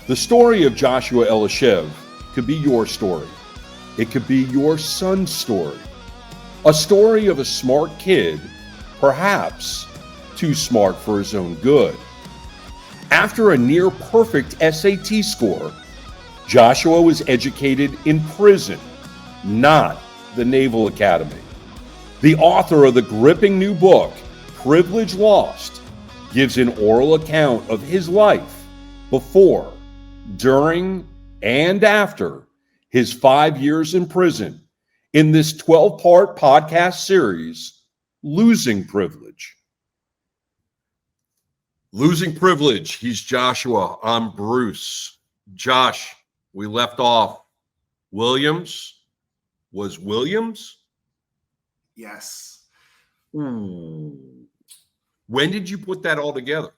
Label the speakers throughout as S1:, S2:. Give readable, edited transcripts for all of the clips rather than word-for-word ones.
S1: The story of Joshua Elishev could be your story. It could be your son's story. A story of a smart kid, perhaps too smart for his own good. After a near perfect SAT score, Joshua was educated in prison, not the Naval Academy. The author of the gripping new book, Privilege Lost, gives an oral account of his life before, during, and after his 5 years in prison in this 12-part podcast series, Losing Privilege. Losing Privilege. He's Joshua. I'm Bruce. Josh, we left off. Williams was Williams?
S2: Yes.
S1: When did you put that all together?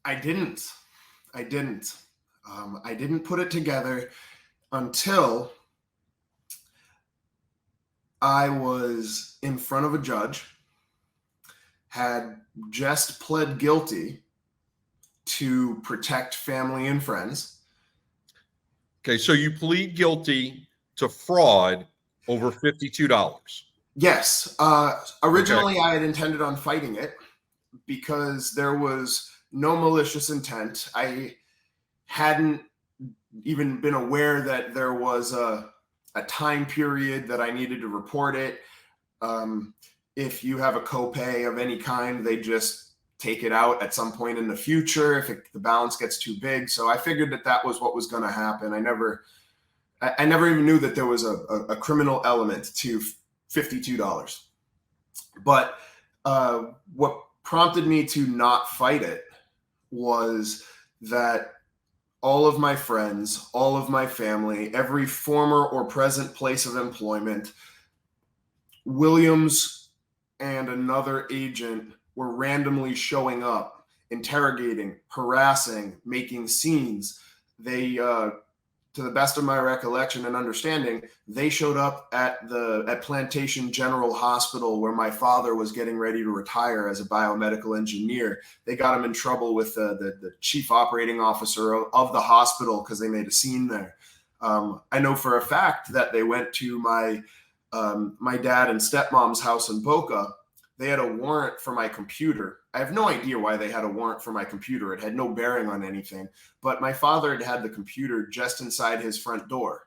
S2: I didn't put it together until I was in front of a judge, had just pled guilty to protect family and friends.
S1: Okay, so you plead guilty to fraud over $52.
S2: Yes. Originally, I had intended on fighting it because there was no malicious intent. I hadn't even been aware that there was a time period that I needed to report it. If you have a copay of any kind, they just take it out at some point in the future if the balance gets too big. So I figured that was what was going to happen. I never even knew that there was a criminal element to $52. But what prompted me to not fight it was that all of my friends, all of my family, every former or present place of employment, Williams and another agent were randomly showing up, interrogating, harassing, making scenes. They, to the best of my recollection and understanding, they showed up at Plantation General Hospital where my father was getting ready to retire as a biomedical engineer. They got him in trouble with the chief operating officer of the hospital because they made a scene there. I know for a fact that they went to my dad and stepmom's house in Boca. They had a warrant for my computer. I have no idea why they had a warrant for my computer. It had no bearing on anything. But my father had the computer just inside his front door.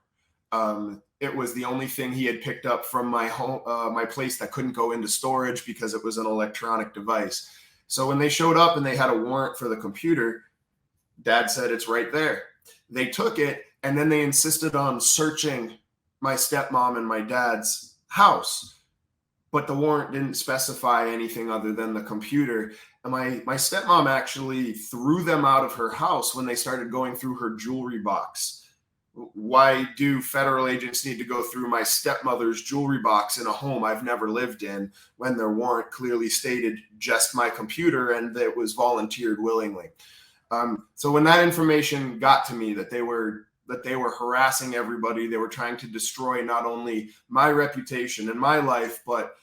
S2: It was the only thing he had picked up from my home, my place that couldn't go into storage because it was an electronic device. So when they showed up and they had a warrant for the computer, Dad said, "It's right there." They took it, and then they insisted on searching my stepmom and my dad's house. But the warrant didn't specify anything other than the computer. And my stepmom actually threw them out of her house when they started going through her jewelry box. Why do federal agents need to go through my stepmother's jewelry box in a home I've never lived in when their warrant clearly stated just my computer and that it was volunteered willingly? So when that information got to me that they were harassing everybody, they were trying to destroy not only my reputation and my life, but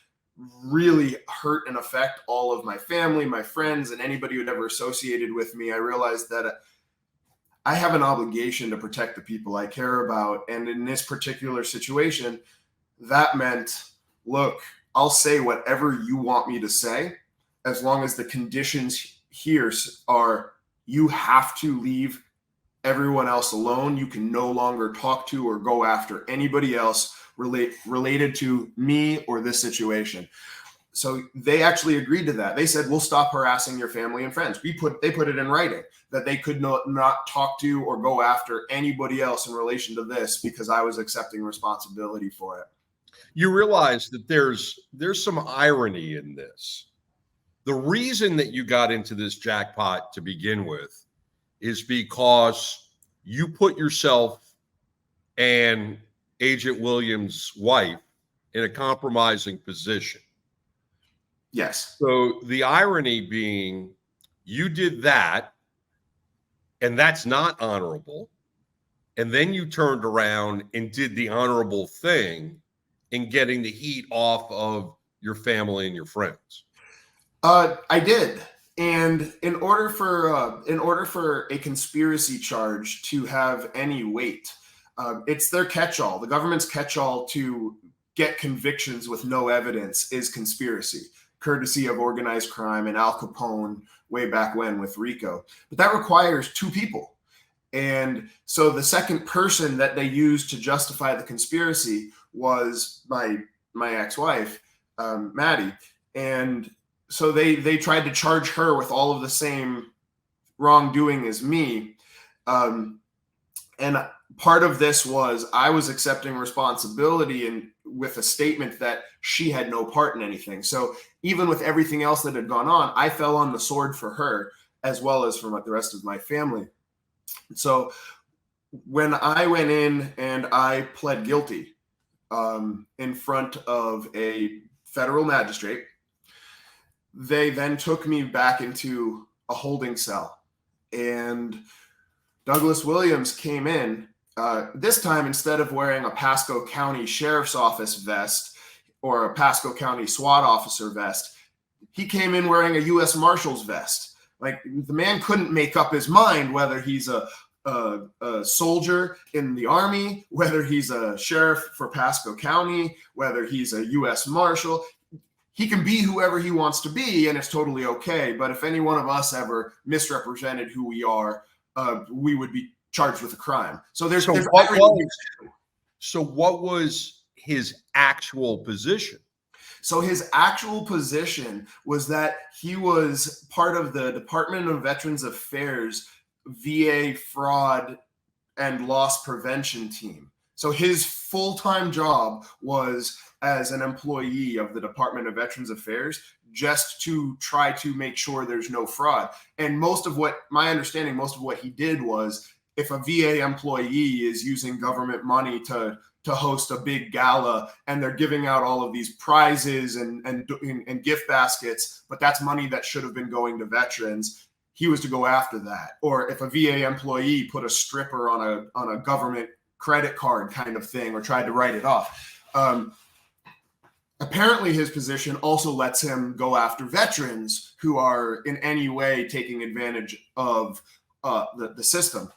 S2: really hurt and affect all of my family, my friends, and anybody who'd ever associated with me, I realized that I have an obligation to protect the people I care about. And in this particular situation, that meant, look, I'll say whatever you want me to say, as long as the conditions here are you have to leave everyone else alone. You can no longer talk to or go after anybody else related to me or this situation. So they actually agreed to that. They said, "We'll stop harassing your family and friends." They put it in writing that they could not talk to or go after anybody else in relation to this because I was accepting responsibility for it.
S1: You realize that there's some irony in this. The reason that you got into this jackpot to begin with is because you put yourself and Agent Williams' wife in a compromising position.
S2: Yes.
S1: So the irony being you did that, and that's not honorable. And then you turned around and did the honorable thing in getting the heat off of your family and your friends.
S2: I did. And in order for a conspiracy charge to have any weight, it's their catch-all. The government's catch-all to get convictions with no evidence is conspiracy, courtesy of organized crime and Al Capone way back when with RICO. But that requires two people. And so the second person that they used to justify the conspiracy was my ex-wife, Maddie. And so they tried to charge her with all of the same wrongdoing as me. And part of this was I was accepting responsibility and with a statement that she had no part in anything. So even with everything else that had gone on, I fell on the sword for her as well as for the rest of my family. So when I went in and I pled guilty in front of a federal magistrate, they then took me back into a holding cell. And Douglas Williams came in. This time, instead of wearing a Pasco County Sheriff's Office vest or a Pasco County SWAT officer vest, he came in wearing a U.S. Marshal's vest. Like, the man couldn't make up his mind whether he's a soldier in the Army, whether he's a sheriff for Pasco County, whether he's a U.S. Marshal. He can be whoever he wants to be, and it's totally okay. But if any one of us ever misrepresented who we are, we would be charged with a crime. So
S1: what was his actual position?
S2: So his actual position was that he was part of the Department of Veterans Affairs VA fraud and loss prevention team. So his full-time job was as an employee of the Department of Veterans Affairs, just to try to make sure there's no fraud. And most of what he did was, if a VA employee is using government money to host a big gala and they're giving out all of these prizes and gift baskets, but that's money that should have been going to veterans, he was to go after that. Or if a VA employee put a stripper on a government credit card kind of thing or tried to write it off. Apparently his position also lets him go after veterans who are in any way taking advantage of the system.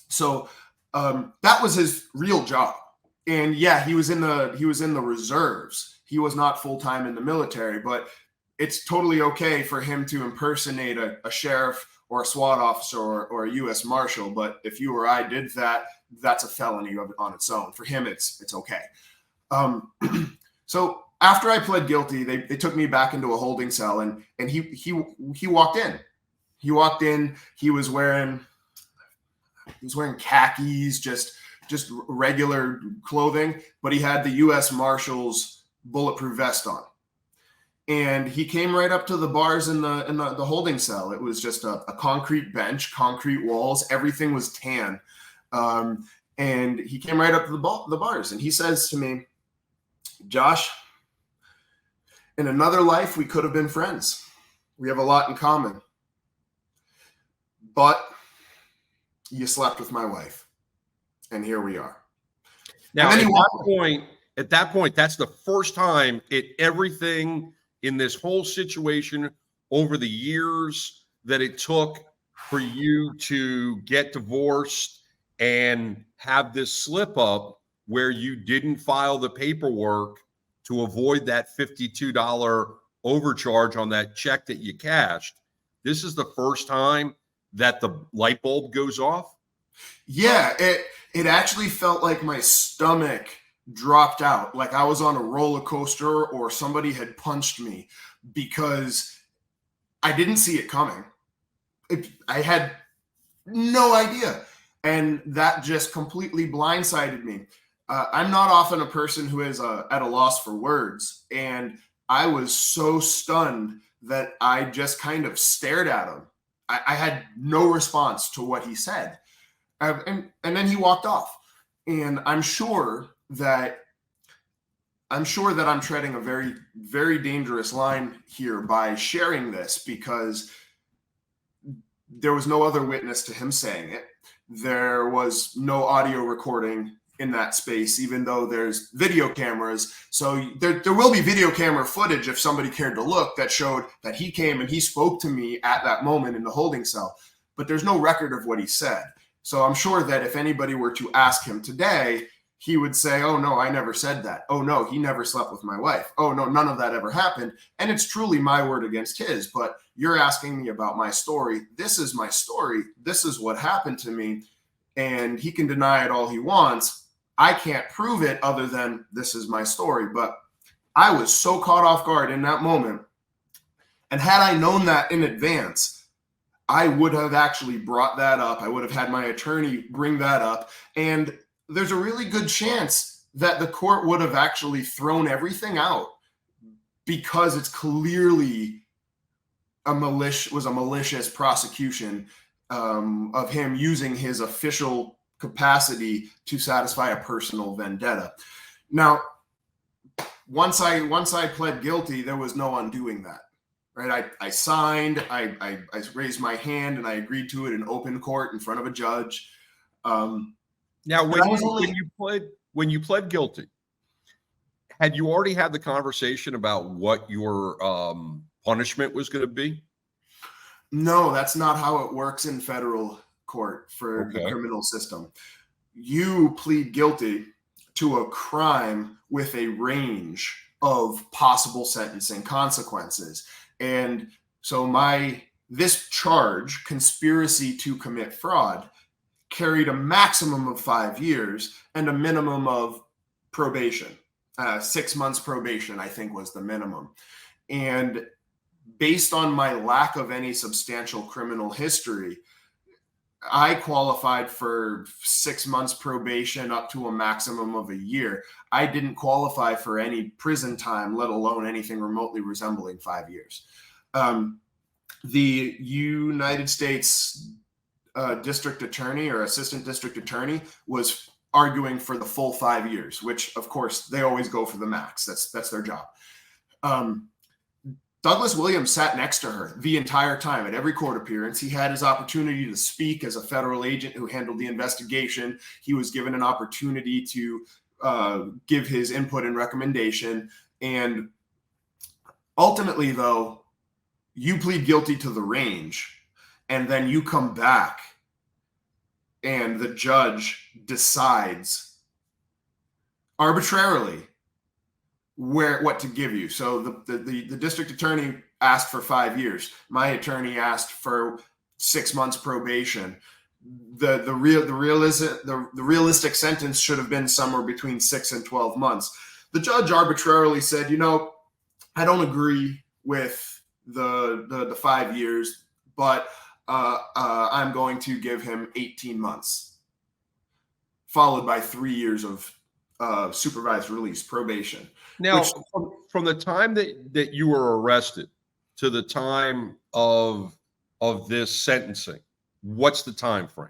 S2: So that was his real job. And yeah, he was in the reserves. He was not full-time in the military, but it's totally okay for him to impersonate a sheriff or a SWAT officer or a U.S. Marshal. But if you or I did that, that's a felony on its own. For him, it's okay. So after I pled guilty, they took me back into a holding cell, and he walked in. He walked in. He was wearing khakis, just regular clothing, but he had the U.S. Marshal's bulletproof vest on. And he came right up to the bars in the holding cell. It was just a concrete bench, concrete walls. Everything was tan. And he came right up to the bars, and he says to me, "Josh, in another life, we could have been friends. We have a lot in common. But you slept with my wife, and here we are."
S1: Now, at that point, that's the first time everything in this whole situation over the years that it took for you to get divorced and have this slip up where you didn't file the paperwork to avoid that $52 overcharge on that check that you cashed. This is the first time that the light bulb goes off?
S2: Yeah, it actually felt like my stomach dropped out, like I was on a roller coaster or somebody had punched me, because I didn't see it coming. I had no idea. And that just completely blindsided me. I'm not often a person who is at a loss for words. And I was so stunned that I just kind of stared at him. I had no response to what he said. And then he walked off. And I'm sure that I'm treading a very, very dangerous line here by sharing this, because there was no other witness to him saying it. There was no audio recording in that space, even though there's video cameras. So there will be video camera footage if somebody cared to look that showed that he came and he spoke to me at that moment in the holding cell. But there's no record of what he said. So I'm sure that if anybody were to ask him today, he would say, oh, no, I never said that. Oh, no, he never slept with my wife. Oh, no, none of that ever happened. And it's truly my word against his. But you're asking me about my story. This is my story. This is what happened to me. And he can deny it all he wants. I can't prove it other than this is my story. But I was so caught off guard in that moment. And had I known that in advance, I would have actually brought that up. I would have had my attorney bring that up. And there's a really good chance that the court would have actually thrown everything out because it's clearly a malicious prosecution of him using his official capacity to satisfy a personal vendetta. Now, once I pled guilty, there was no undoing that. Right? I signed, I raised my hand, and I agreed to it in open court in front of a judge.
S1: Now, when you pled guilty, had you already had the conversation about what your punishment was going to be?
S2: No, that's not how it works in federal court for the criminal system. You plead guilty to a crime with a range of possible sentencing consequences. And so this charge, conspiracy to commit fraud, carried a maximum of 5 years and a minimum of probation. 6 months probation, I think, was the minimum. And based on my lack of any substantial criminal history, I qualified for 6 months probation up to a maximum of a year. I didn't qualify for any prison time, let alone anything remotely resembling 5 years. The United States district attorney or assistant district attorney was arguing for the full 5 years, which of course they always go for the max. That's their job. Douglas Williams sat next to her the entire time at every court appearance. He had his opportunity to speak as a federal agent who handled the investigation. He was given an opportunity to give his input and recommendation. And ultimately, though, you plead guilty to the range, and then you come back and the judge decides arbitrarily what to give you. So the district attorney asked for 5 years. My attorney asked for 6 months probation. The realistic sentence should have been somewhere between 6 and 12 months. The judge arbitrarily said, I don't agree with the 5 years, but I'm going to give him 18 months, followed by 3 years of supervised release, probation.
S1: Now, from the time that you were arrested to the time of this sentencing, what's the time frame?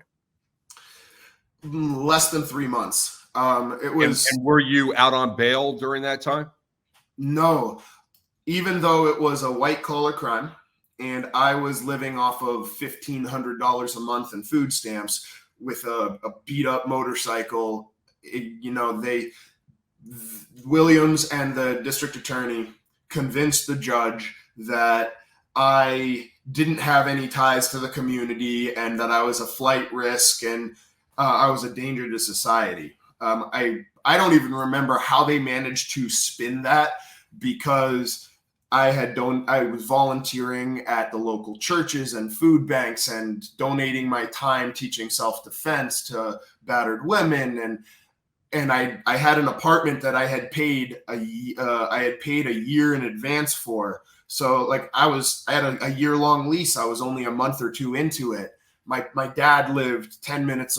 S2: Less than 3 months. It was.
S1: And were you out on bail during that time?
S2: No, even though it was a white collar crime, and I was living off of $1,500 a month in food stamps with a beat up motorcycle. Williams and the district attorney convinced the judge that I didn't have any ties to the community and that I was a flight risk and I was a danger to society. I don't even remember how they managed to spin that, because I was volunteering at the local churches and food banks and donating my time teaching self-defense to battered women, and I had an apartment that I had paid a year in advance for. So like I had a year-long lease. I was only a month or two into it. My dad lived 10 minutes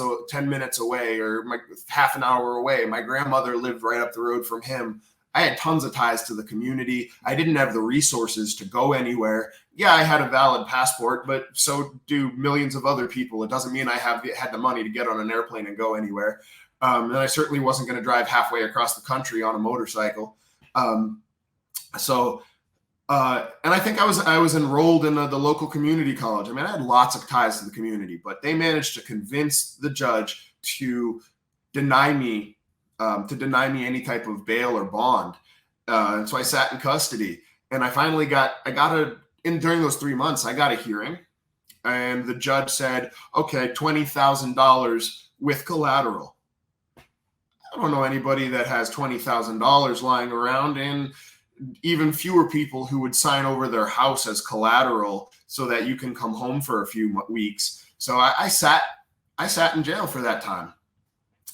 S2: away, or half an hour away. My grandmother lived right up the road from him. I had tons of ties to the community. I didn't have the resources to go anywhere. Yeah, I had a valid passport, but so do millions of other people. It doesn't mean I had the money to get on an airplane and go anywhere. And I certainly wasn't going to drive halfway across the country on a motorcycle. And I think I was enrolled in the local community college. I mean, I had lots of ties to the community, but they managed to convince the judge to deny me to deny me any type of bail or bond. And so I sat in custody, and I finally during those 3 months, I got a hearing, and the judge said, okay, $20,000 with collateral. I don't know anybody that has $20,000 lying around, and even fewer people who would sign over their house as collateral so that you can come home for a few weeks. So I sat in jail for that time.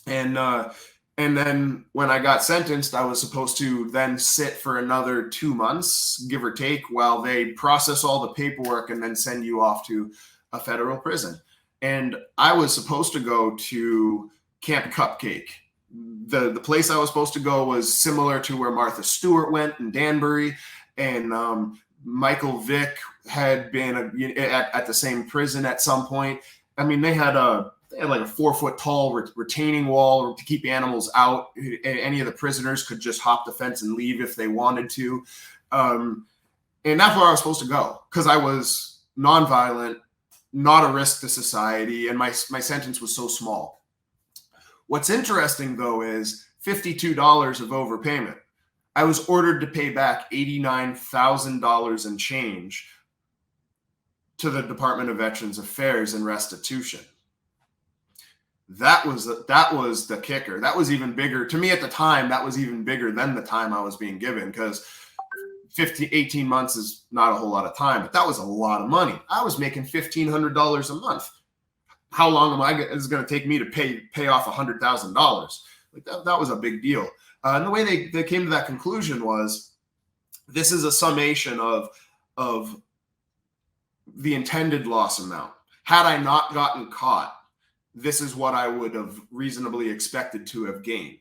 S2: And then when I got sentenced, I was supposed to then sit for another 2 months, give or take, while they process all the paperwork and then send you off to a federal prison. And I was supposed to go to Camp Cupcake. The place I was supposed to go was similar to where Martha Stewart went in Danbury, and Michael Vick had been at the same prison at some point. I mean, they had like a 4-foot tall retaining wall to keep animals out. Any of the prisoners could just hop the fence and leave if they wanted to. And that's where I was supposed to go, because I was nonviolent, not a risk to society, and my sentence was so small. What's interesting, though, is $52 of overpayment. I was ordered to pay back $89,000 and change to the Department of Veterans Affairs in restitution. That was the kicker. That was even bigger. To me at the time, that was even bigger than the time I was being given, because 18 months is not a whole lot of time, but that was a lot of money. I was making $1,500 a month. How long is it going to take me to pay off $100,000? Like that was a big deal. And the way they came to that conclusion was, this is a summation of the intended loss amount. Had I not gotten caught, this is what I would have reasonably expected to have gained.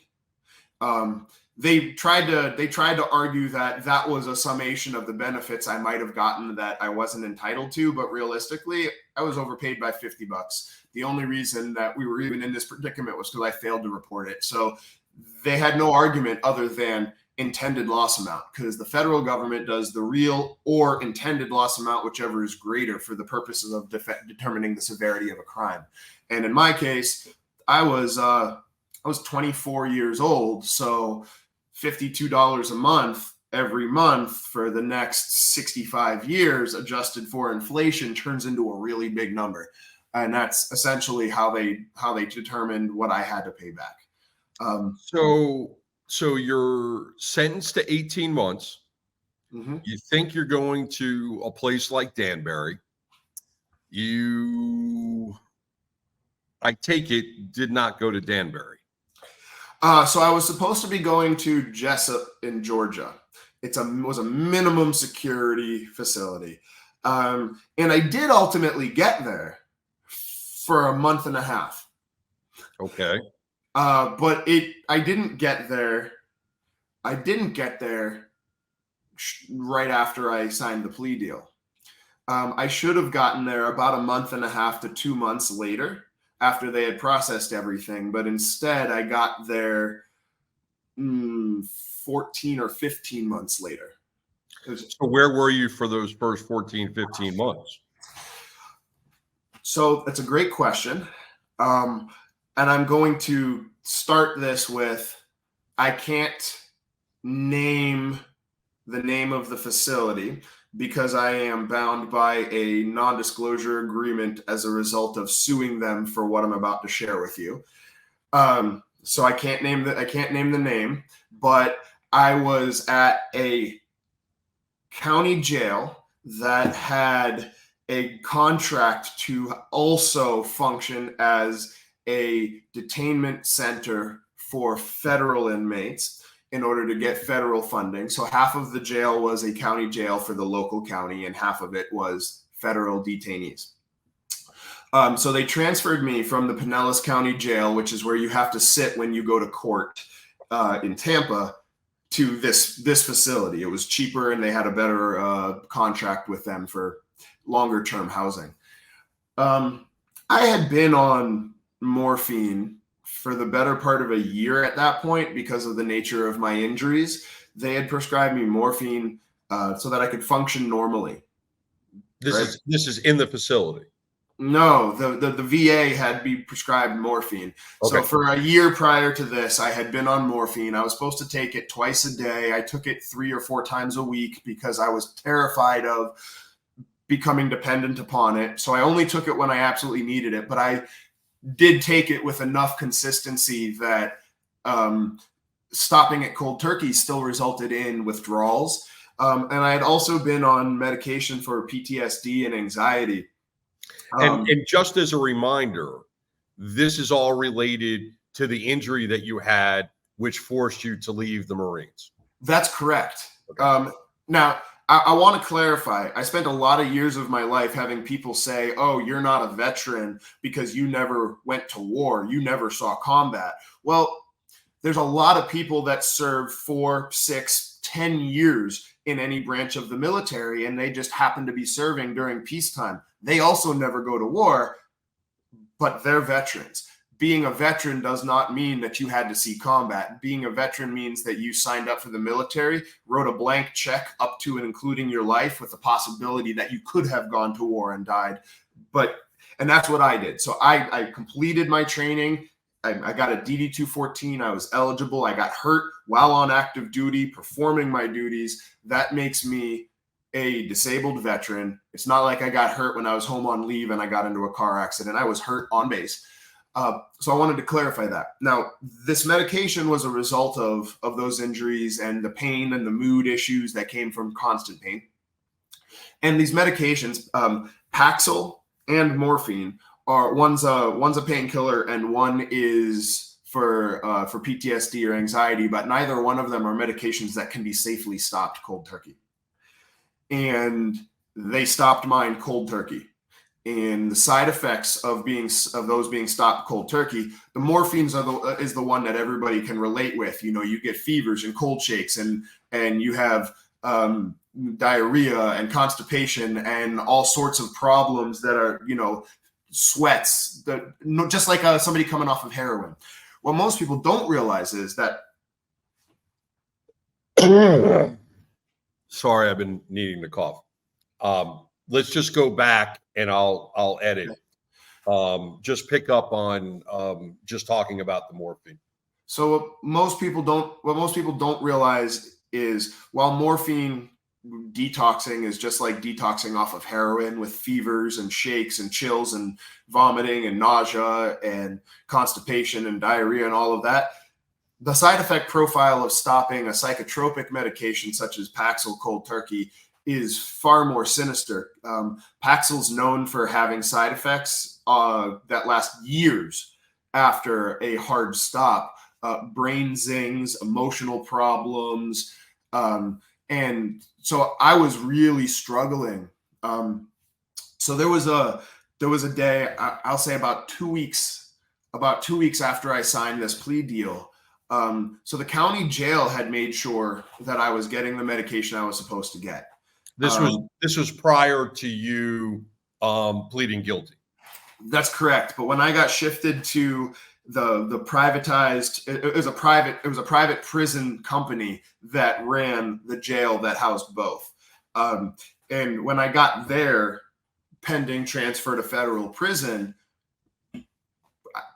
S2: They tried to argue that was a summation of the benefits I might have gotten that I wasn't entitled to, but realistically, I was overpaid by $50. The only reason that we were even in this predicament was because I failed to report it. So they had no argument other than intended loss amount, because the federal government does the real or intended loss amount, whichever is greater, for the purposes of determining the severity of a crime. And in my case, I was 24 years old, so $52 a month every month for the next 65 years, adjusted for inflation, turns into a really big number. And that's essentially how they determined what I had to pay back.
S1: So you're sentenced to 18 months.
S2: Mm-hmm.
S1: You think you're going to a place like Danbury. I take it, did not go to Danbury.
S2: So I was supposed to be going to Jessup in Georgia. It was a minimum security facility. And I did ultimately get there for a month and a half.
S1: Okay.
S2: But I didn't get there. I didn't get there right after I signed the plea deal. I should have gotten there about a month and a half to 2 months later, after they had processed everything. But instead, I got there 14 or 15 months later.
S1: So where were you for those first 14, 15 months?
S2: So that's a great question. And I'm going to start this with, I can't name the name of the facility because I am bound by a non-disclosure agreement as a result of suing them for what I'm about to share with you. So I can't name the name, but I was at a county jail that had a contract to also function as a detainment center for federal inmates in order to get federal funding. So half of the jail was a county jail for the local county, and half of it was federal detainees. So they transferred me from the Pinellas County Jail, which is where you have to sit when you go to court in Tampa, to this facility. It was cheaper, and they had a better contract with them for longer term housing. I had been on morphine for the better part of a year at that point because of the nature of my injuries. They had prescribed me morphine so that I could function normally.
S1: This is in the facility.
S2: No, the VA had me prescribed morphine.
S1: Okay.
S2: So for a year prior to this, I had been on morphine. I was supposed to take it twice a day. I took it 3 or 4 times a week because I was terrified of becoming dependent upon it. So I only took it when I absolutely needed it, but I did take it with enough consistency that stopping it cold turkey still resulted in withdrawals. And I had also been on medication for PTSD and anxiety.
S1: And just as a reminder, this is all related to the injury that you had, which forced you to leave the Marines.
S2: That's correct.
S1: Okay.
S2: Now, I want to clarify. I spent a lot of years of my life having people say, oh, you're not a veteran because you never went to war. You never saw combat. Well, there's a lot of people that serve 4, 6, 10 years in any branch of the military, and they just happen to be serving during peacetime. They also never go to war, but they're veterans. Being a veteran does not mean that you had to see combat. Being a veteran means that you signed up for the military, wrote a blank check up to and including your life with the possibility that you could have gone to war and died. And that's what I did. So I completed my training. I got a DD-214. I was eligible. I got hurt while on active duty, performing my duties. That makes me a disabled veteran. It's not like I got hurt when I was home on leave and I got into a car accident. I was hurt on base. So I wanted to clarify that. Now, this medication was a result of those injuries and the pain and the mood issues that came from constant pain. And these medications, Paxil and morphine, one's a painkiller and one is for PTSD or anxiety, but neither one of them are medications that can be safely stopped cold turkey. And they stopped mine cold turkey. And the side effects of those being stopped cold turkey, the morphines is the one that everybody can relate with. You know, you get fevers and cold shakes, and you have diarrhea and constipation and all sorts of problems that are, you know, sweats, just like somebody coming off of heroin. What most people don't realize is that.
S1: Sorry, I've been needing to cough. Let's just go back and I'll edit. Just pick up on just talking about the morphine.
S2: So what most people don't realize is while morphine detoxing is just like detoxing off of heroin with fevers and shakes and chills and vomiting and nausea and constipation and diarrhea and all of that, the side effect profile of stopping a psychotropic medication such as Paxil cold turkey is far more sinister. Paxil's known for having side effects that last years after a hard stop, brain zings, emotional problems. And so I was really struggling. So there was a day, I'll say about 2 weeks after I signed this plea deal. So the county jail had made sure that I was getting the medication I was supposed to get.
S1: This was prior to you pleading guilty.
S2: That's correct. But when I got shifted to the privatized, it was a private prison company that ran the jail that housed both. And when I got there, pending transfer to federal prison,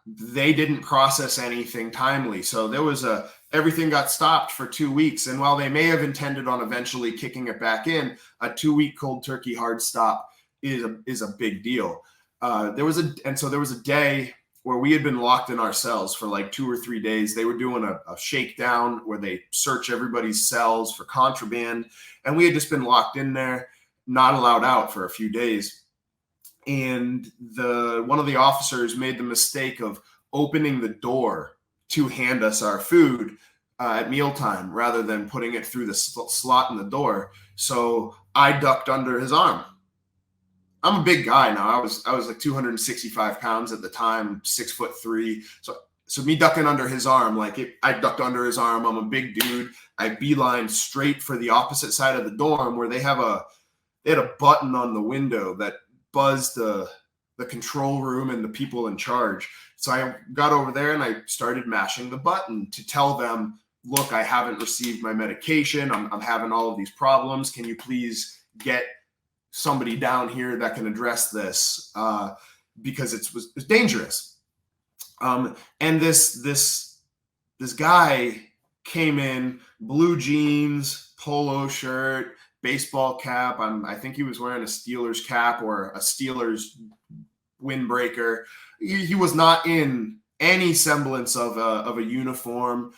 S2: they didn't process anything timely. So there was everything got stopped for 2 weeks. And while they may have intended on eventually kicking it back in, a 2-week cold turkey hard stop is a big deal. There was a day where we had been locked in our cells for like 2 or 3 days. They were doing a shakedown where they search everybody's cells for contraband. And we had just been locked in there, not allowed out for a few days. And one of the officers made the mistake of opening the door to hand us our food at mealtime rather than putting it through the slot in the door. So I ducked under his arm. I'm a big guy now. I was like 265 pounds at the time, 6'3". So me ducking under his arm, I ducked under his arm. I'm a big dude. I beelined straight for the opposite side of the dorm where they had a button on the window that buzzed the control room and the people in charge. So I got over there and I started mashing the button to tell them, look, I haven't received my medication. I'm having all of these problems. Can you please get somebody down here that can address this? because it was dangerous. And this guy came in, blue jeans, polo shirt, baseball cap. I think he was wearing a Steelers cap or a Steelers windbreaker. He was not in any semblance of a uniform.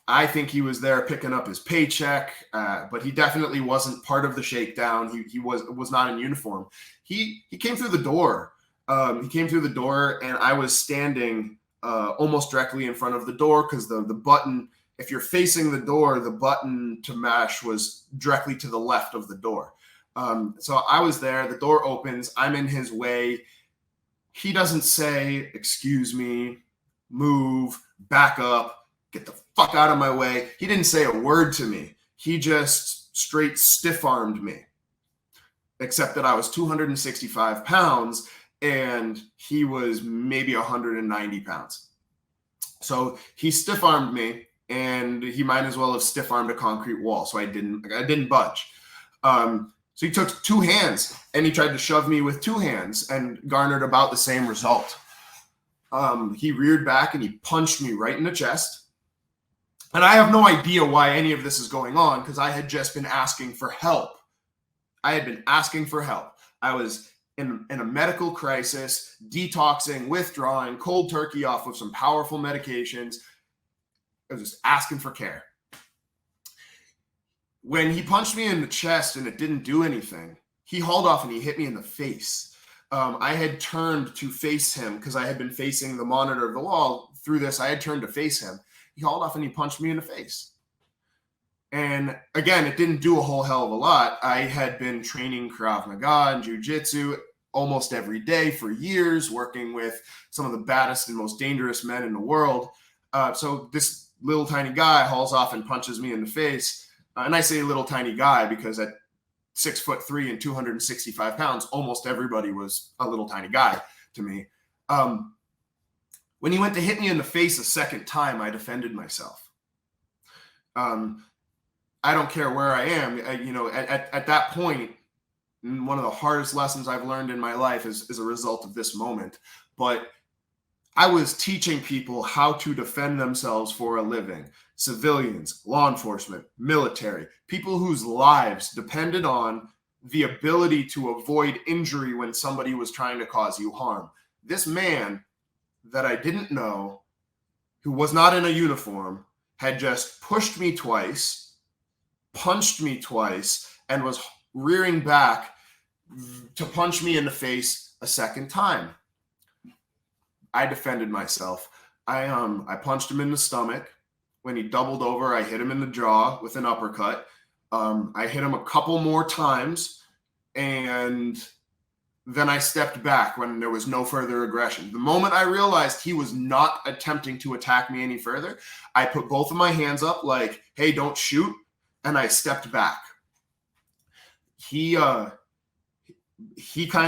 S2: I think he was there picking up his paycheck, but he definitely wasn't part of the shakedown. He was not in uniform. He came through the door. He came through the door, and I was standing almost directly in front of the door because the button, if you're facing the door, the button to mash was directly to the left of the door. So I was there. The door opens. I'm in his way. He doesn't say, "Excuse me, move, back up, get the fuck out of my way." He didn't say a word to me. He just straight stiff-armed me, except that I was 265 pounds and he was maybe 190 pounds. So he stiff-armed me, and he might as well have stiff-armed a concrete wall. So I didn't budge. So he took two hands and he tried to shove me with two hands and garnered about the same result. He reared back and he punched me right in the chest. And I have no idea why any of this is going on, because I had just been asking for help. I had been asking for help. I was in a medical crisis, detoxing, withdrawing, cold turkey off of some powerful medications. I was just asking for care. When he punched me in the chest and it didn't do anything, he hauled off and he hit me in the face. I had turned to face him because I had been facing the monitor of the wall. Through this, I had turned to face him. He hauled off and he punched me in the face. And again, it didn't do a whole hell of a lot. I had been training Krav Maga and Jiu-Jitsu almost every day for years, working with some of the baddest and most dangerous men in the world. So this little tiny guy hauls off and punches me in the face. And I say little tiny guy because at 6'3" and 265 pounds, almost everybody was a little tiny guy to me. When he went to hit me in the face a second time, I defended myself. I don't care where I am. At that point, one of the hardest lessons I've learned in my life is a result of this moment. But I was teaching people how to defend themselves for a living. Civilians, law enforcement, military, people whose lives depended on the ability to avoid injury when somebody was trying to cause you harm. This man that I didn't know, who was not in a uniform, had just pushed me twice, punched me twice, and was rearing back to punch me in the face a second time. I defended myself. I punched him in the stomach. When he doubled over, I hit him in the jaw with an uppercut. I hit him a couple more times, and then I stepped back when there was no further aggression. The moment I realized he was not attempting to attack me any further, I put both of my hands up like, "Hey, don't shoot," and I stepped back. He kind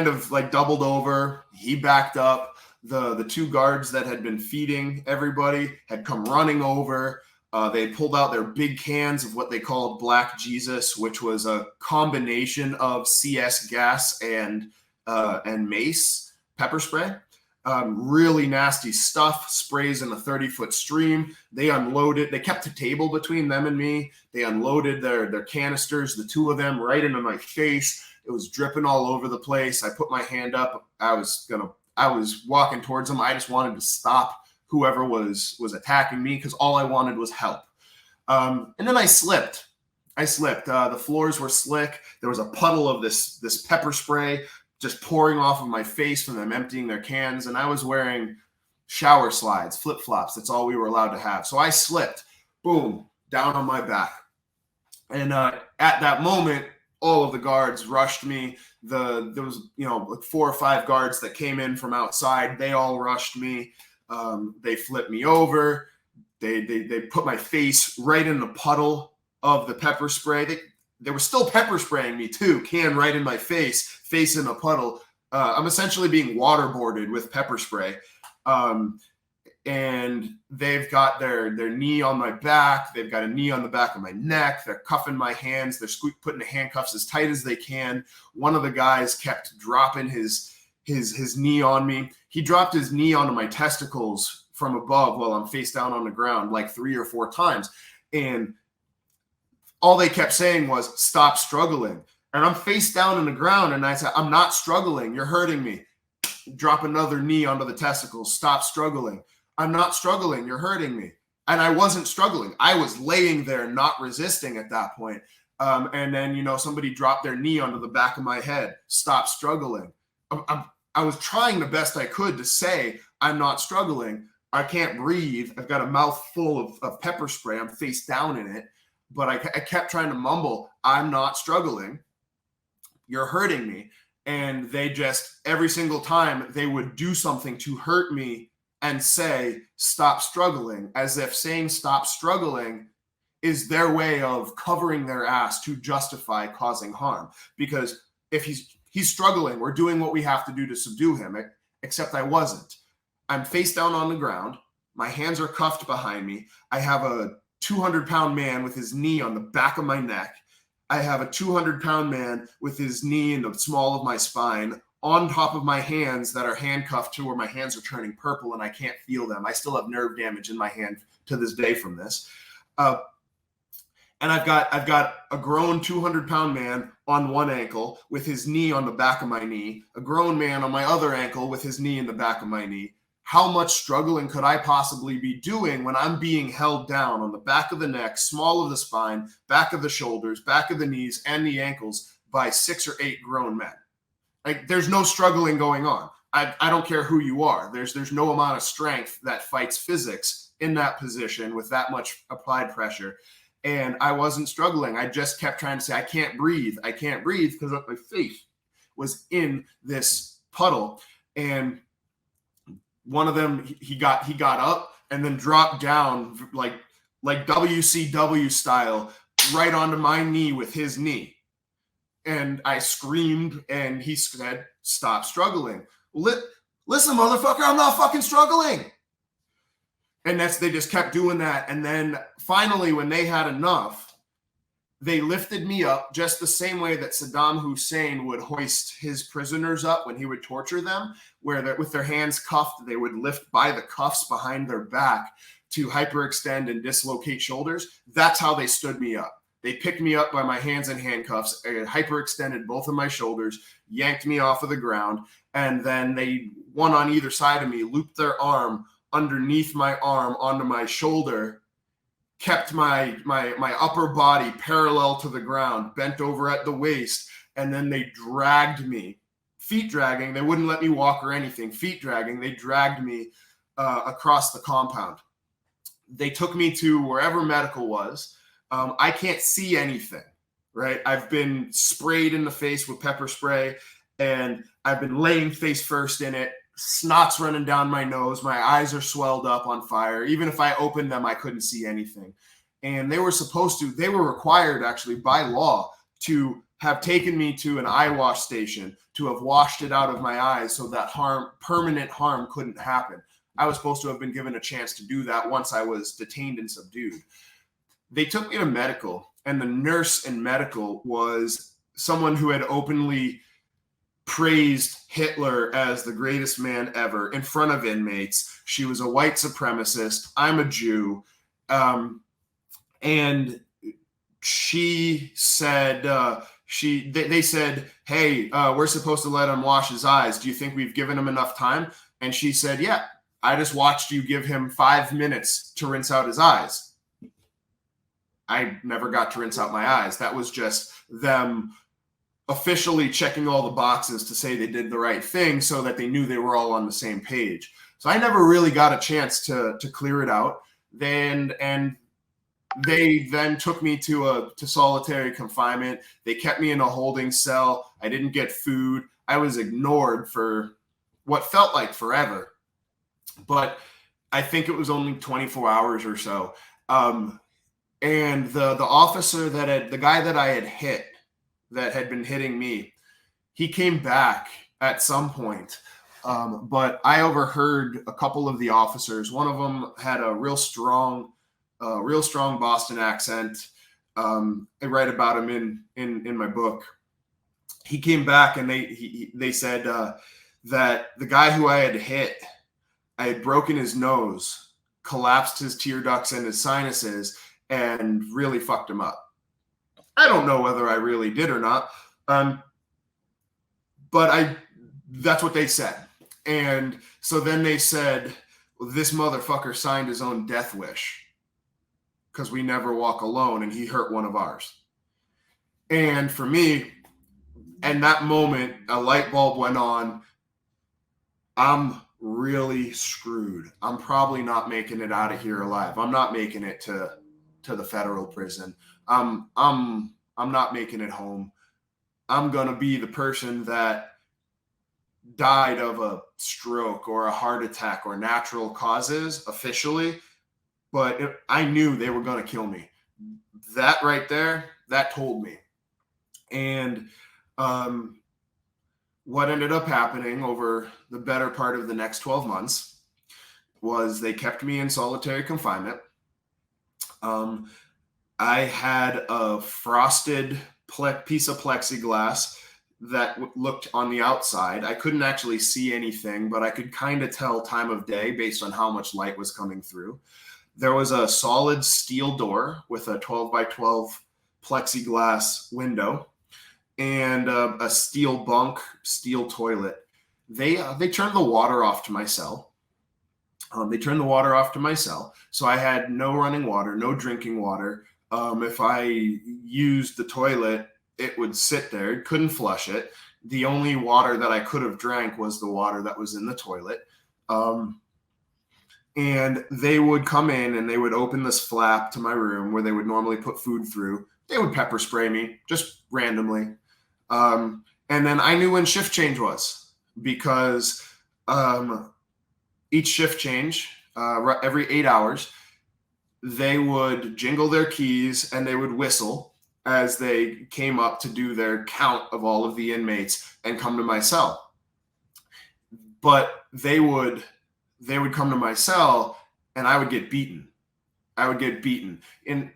S2: of like doubled over. He backed up. The two guards that had been feeding everybody had come running over. They pulled out their big cans of what they called Black Jesus, which was a combination of CS gas and mace pepper spray. Really nasty stuff, sprays in a 30-foot stream. They unloaded. They kept a table between them and me. They unloaded their canisters, the two of them, right into my face. It was dripping all over the place. I put my hand up. I was walking towards them. I just wanted to stop whoever was attacking me because all I wanted was help. And then I slipped. The floors were slick. There was a puddle of this pepper spray just pouring off of my face from them emptying their cans. And I was wearing shower slides, flip-flops. That's all we were allowed to have. So I slipped, boom, down on my back. And at that moment, all of the guards rushed me. There was, like 4 or 5 guards that came in from outside. They all rushed me. They flipped me over. They put my face right in the puddle of the pepper spray. They were still pepper spraying me too, can right in my face in a puddle. I'm essentially being waterboarded with pepper spray. and they've got their knee on my back. They've got a knee on the back of my neck. They're cuffing my hands. They're putting the handcuffs as tight as they can. One of the guys kept dropping his knee on me. He dropped his knee onto my testicles from above while I'm face down on the ground like 3 or 4 times. And all they kept saying was, stop struggling. And I'm face down on the ground, and I said, I'm not struggling. You're hurting me. Drop another knee onto the testicles. Stop struggling. I'm not struggling. You're hurting me. And I wasn't struggling. I was laying there, not resisting at that point. And then, somebody dropped their knee onto the back of my head. Stop struggling. I was trying the best I could to say, I'm not struggling. I can't breathe. I've got a mouth full of pepper spray. I'm face down in it. But I kept trying to mumble, I'm not struggling. You're hurting me. And they just, every single time, they would do something to hurt me and say, stop struggling, as if saying stop struggling is their way of covering their ass to justify causing harm. Because if he's struggling, we're doing what we have to do to subdue him, except I wasn't. I'm face down on the ground. My hands are cuffed behind me. I have a 200-pound man with his knee on the back of my neck. I have a 200-pound man with his knee in the small of my spine on top of my hands that are handcuffed to where my hands are turning purple and I can't feel them. I still have nerve damage in my hand to this day from this. And I've got a grown 200-pound man on one ankle with his knee on the back of my knee, a grown man on my other ankle with his knee in the back of my knee. How much struggling could I possibly be doing when I'm being held down on the back of the neck, small of the spine, back of the shoulders, back of the knees, and the ankles by 6 or 8 grown men? Like, there's no struggling going on. I don't care who you are. There's no amount of strength that fights physics in that position with that much applied pressure. And I wasn't struggling. I just kept trying to say, I can't breathe. I can't breathe, because my face was in this puddle. And one of them, he got up and then dropped down like WCW style right onto my knee with his knee. And I screamed, and he said, stop struggling. Listen, motherfucker, I'm not fucking struggling. And they just kept doing that. And then finally, when they had enough, they lifted me up just the same way that Saddam Hussein would hoist his prisoners up when he would torture them, where with their hands cuffed, they would lift by the cuffs behind their back to hyperextend and dislocate shoulders. That's how they stood me up. They picked me up by my hands and handcuffs, hyperextended both of my shoulders, yanked me off of the ground, and then they, one on either side of me, looped their arm underneath my arm onto my shoulder, kept my upper body parallel to the ground, bent over at the waist, and then they dragged me, feet dragging. They wouldn't let me walk or anything. Feet dragging. They dragged me across the compound. They took me to wherever medical was. I can't see anything, right? I've been sprayed in the face with pepper spray, and I've been laying face first in it. Snot's running down my nose. My eyes are swelled up on fire. Even if I opened them, I couldn't see anything. And they were required actually by law to have taken me to an eye wash station to have washed it out of my eyes so that permanent harm couldn't happen. I was supposed to have been given a chance to do that once I was detained and subdued. They took me to medical, and the nurse in medical was someone who had openly praised Hitler as the greatest man ever in front of inmates. She was a white supremacist. I'm a Jew. And she said, they said, hey, we're supposed to let him wash his eyes. Do you think we've given him enough time? And she said, yeah, I just watched you give him 5 minutes to rinse out his eyes. I never got to rinse out my eyes. That was just them officially checking all the boxes to say they did the right thing so that they knew they were all on the same page. So I never really got a chance to clear it out. And they then took me to solitary confinement. They kept me in a holding cell. I didn't get food. I was ignored for what felt like forever. But I think it was only 24 hours or so. And the officer the guy that I had hit, that had been hitting me, he came back at some point But I overheard a couple of the officers. One of them had a real strong Boston accent. I write about him in my book. He came back and they said that the guy who I had hit, I had broken his nose, collapsed his tear ducts and his sinuses, and really fucked him up. I don't know whether I really did or not, but that's what they said. And so then they said, well, this motherfucker signed his own death wish because we never walk alone, and he hurt one of ours. And for me, in that moment, a light bulb went on. I'm really screwed. I'm probably not making it out of here alive. I'm not making it to the federal prison. I'm not making it home. I'm gonna be the person that died of a stroke or a heart attack or natural causes officially, but I knew they were going to kill me. That right there, that told me. And what ended up happening over the better part of the next 12 months was they kept me in solitary confinement. I had a frosted piece of plexiglass that looked on the outside. I couldn't actually see anything, but I could kind of tell time of day based on how much light was coming through. There was a solid steel door with a 12 by 12 plexiglass window and a steel bunk, steel toilet. They turned the water off to my cell. So I had no running water, no drinking water. If I used the toilet, it would sit there. It couldn't flush it. The only water that I could have drank was the water that was in the toilet. And they would come in and they would open this flap to my room where they would normally put food through. They would pepper spray me just randomly. And then I knew when shift change was because each shift change, every 8 hours, they would jingle their keys and they would whistle as they came up to do their count of all of the inmates and come to my cell. But they would come to my cell and I would get beaten. And,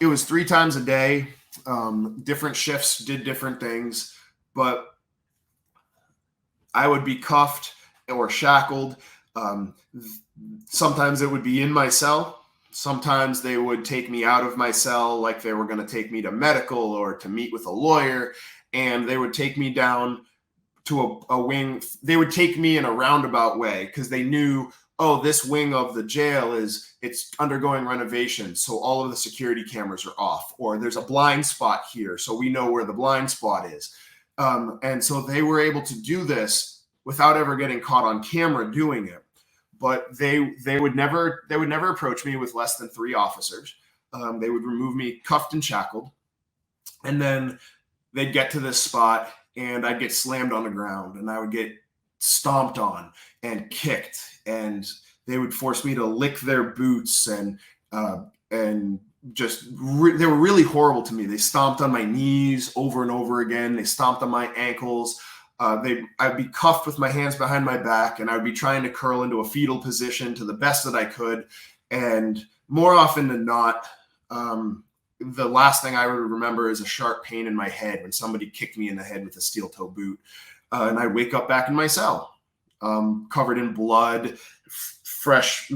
S2: it was 3 times a day. Different shifts did different things, but I would be cuffed or shackled. Sometimes it would be in my cell. Sometimes they would take me out of my cell like they were going to take me to medical or to meet with a lawyer, and they would take me down to a wing. They would take me in a roundabout way because they knew, oh, this wing of the jail it's undergoing renovation, so all of the security cameras are off, or there's a blind spot here, so we know where the blind spot is. And so they were able to do this without ever getting caught on camera doing it. But they would never approach me with less than 3 officers. They would remove me cuffed and shackled, and then they'd get to this spot, and I'd get slammed on the ground, and I would get stomped on and kicked, and they would force me to lick their boots, and just they were really horrible to me. They stomped on my knees over and over again. They stomped on my ankles. I'd be cuffed with my hands behind my back, and I'd be trying to curl into a fetal position to the best that I could. And more often than not, the last thing I would remember is a sharp pain in my head when somebody kicked me in the head with a steel toe boot. And I wake up back in my cell, covered in blood, fresh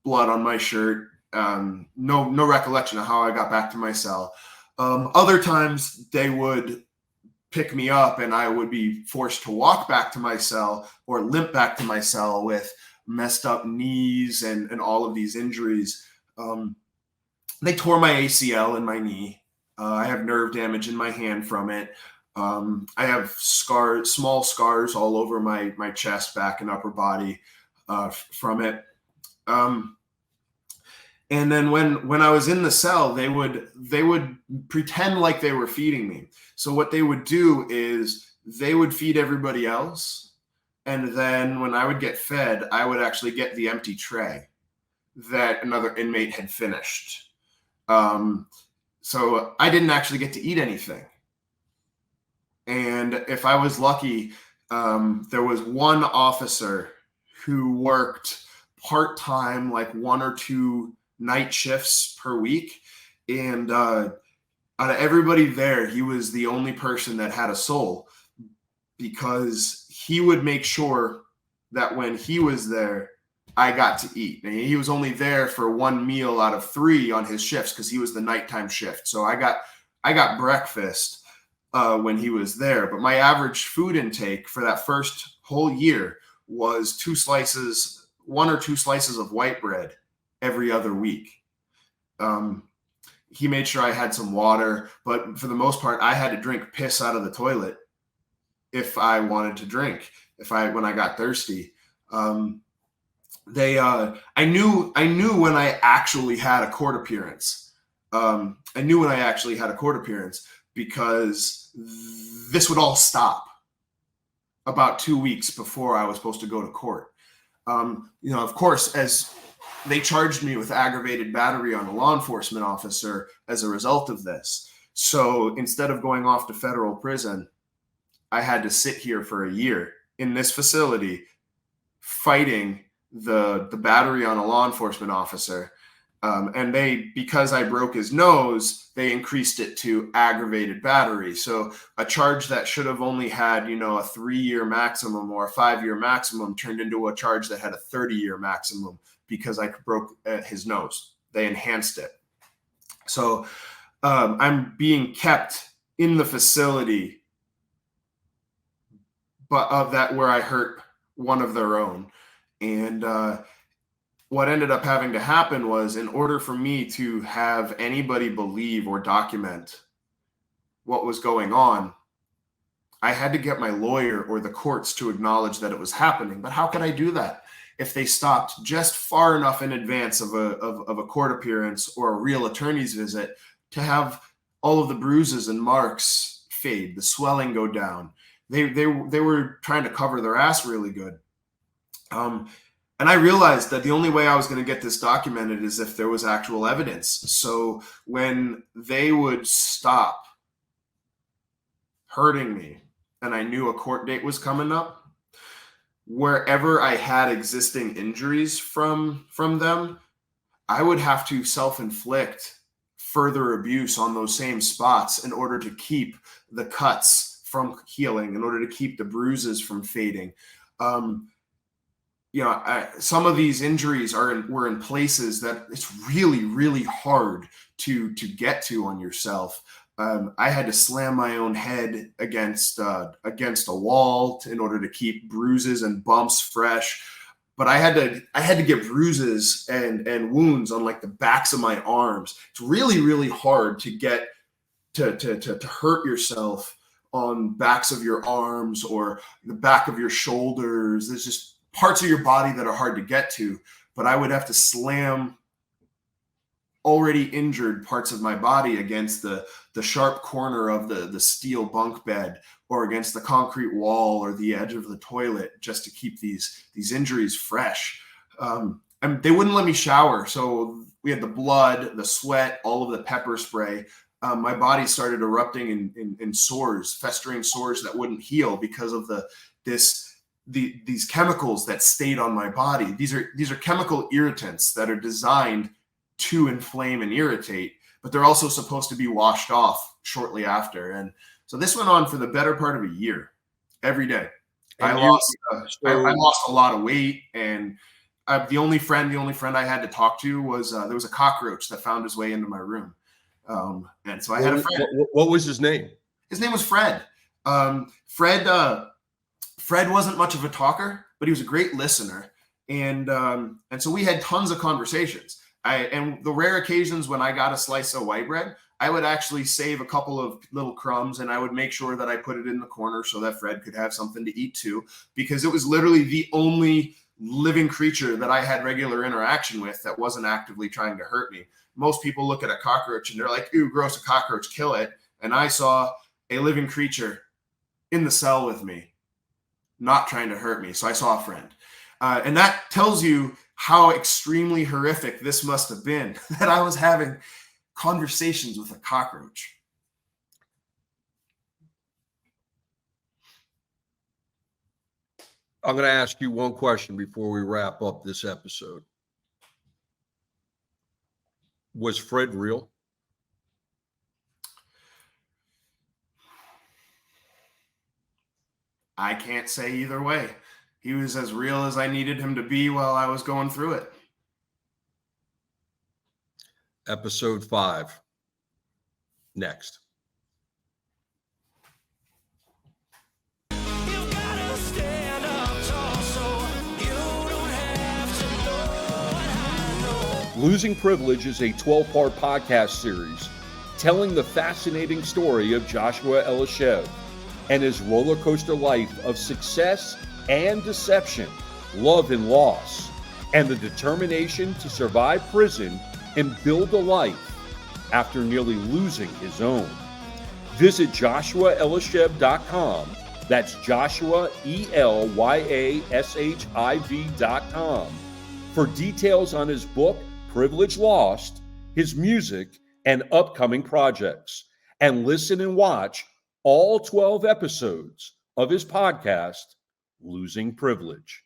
S2: blood on my shirt. No recollection of how I got back to my cell. Other times they would pick me up and I would be forced to walk back to my cell or limp back to my cell with messed up knees and all of these injuries. They tore my ACL in my knee. I have nerve damage in my hand from it. I have small scars all over my chest, back, and upper body from it. And then when I was in the cell, they would pretend like they were feeding me. So what they would do is they would feed everybody else. And then when I would get fed, I would actually get the empty tray that another inmate had finished. So I didn't actually get to eat anything. And if I was lucky, there was one officer who worked part-time, like 1 or 2 night shifts per week. And out of everybody there, he was the only person that had a soul, because he would make sure that when he was there, I got to eat. And he was only there for 1 meal out of 3 on his shifts because he was the nighttime shift. So I got breakfast when he was there. But my average food intake for that first whole year was 1 or 2 slices of white bread every other week. He made sure I had some water, but for the most part, I had to drink piss out of the toilet if I wanted to drink, when I got thirsty. I knew when I actually had a court appearance. Because this would all stop about 2 weeks before I was supposed to go to court. Of course, as they charged me with aggravated battery on a law enforcement officer as a result of this. So instead of going off to federal prison, I had to sit here for a year in this facility fighting the battery on a law enforcement officer. And because I broke his nose, they increased it to aggravated battery. So a charge that should have only had, a 3-year maximum or a 5-year maximum turned into a charge that had a 30-year maximum because I broke his nose. They enhanced it. So I'm being kept in the facility, but where I hurt one of their own. And what ended up having to happen was, in order for me to have anybody believe or document what was going on, I had to get my lawyer or the courts to acknowledge that it was happening. But how could I do that if they stopped just far enough in advance of a court appearance or a real attorney's visit to have all of the bruises and marks fade, the swelling go down? They were trying to cover their ass really good. And I realized that the only way I was going to get this documented is if there was actual evidence. So when they would stop hurting me and I knew a court date was coming up, wherever I had existing injuries from them, I would have to self-inflict further abuse on those same spots in order to keep the cuts from healing, in order to keep the bruises from fading. Some of these injuries were in places that it's really, really hard to get to on yourself. I had to slam my own head against a wall in order to keep bruises and bumps fresh. But I had to get bruises and wounds on like the backs of my arms. It's really, really hard to get to hurt yourself on backs of your arms or the back of your shoulders. There's just parts of your body that are hard to get to, but I would have to slam already injured parts of my body against the sharp corner of the steel bunk bed or against the concrete wall or the edge of the toilet just to keep these injuries fresh. And they wouldn't let me shower. So we had the blood, the sweat, all of the pepper spray. My body started erupting in sores, festering sores that wouldn't heal because of these chemicals that stayed on my body. These are chemical irritants that are designed to inflame and irritate, but they're also supposed to be washed off shortly after. And so this went on for the better part of a year, every day. I lost a lot of weight, and the only friend I had to talk to was there was a cockroach that found his way into my room. And so I had a friend.
S1: What was his name?
S2: His name was Fred. Fred wasn't much of a talker, but he was a great listener. And so we had tons of conversations. And the rare occasions when I got a slice of white bread, I would actually save a couple of little crumbs and I would make sure that I put it in the corner so that Fred could have something to eat too, because it was literally the only living creature that I had regular interaction with that wasn't actively trying to hurt me. Most people look at a cockroach and they're like, "Ooh, gross, a cockroach, kill it." And I saw a living creature in the cell with me, not trying to hurt me. So I saw a friend. And that tells you how extremely horrific this must have been, that I was having conversations with a cockroach.
S1: I'm going to ask you one question before we wrap up this episode. Was Fred real?
S2: I can't say either way. He was as real as I needed him to be while I was going through it.
S1: Episode 5. Next. Losing Privilege is a 12-part podcast series telling the fascinating story of Joshua Elishev and his roller coaster life of success and deception, love and loss, and the determination to survive prison and build a life after nearly losing his own. Visit JoshuaElishev.com. That's Joshua, ELYASHIV.com for details on his book, Privilege Lost, his music, and upcoming projects. And listen and watch all 12 episodes of his podcast, Losing Privilege.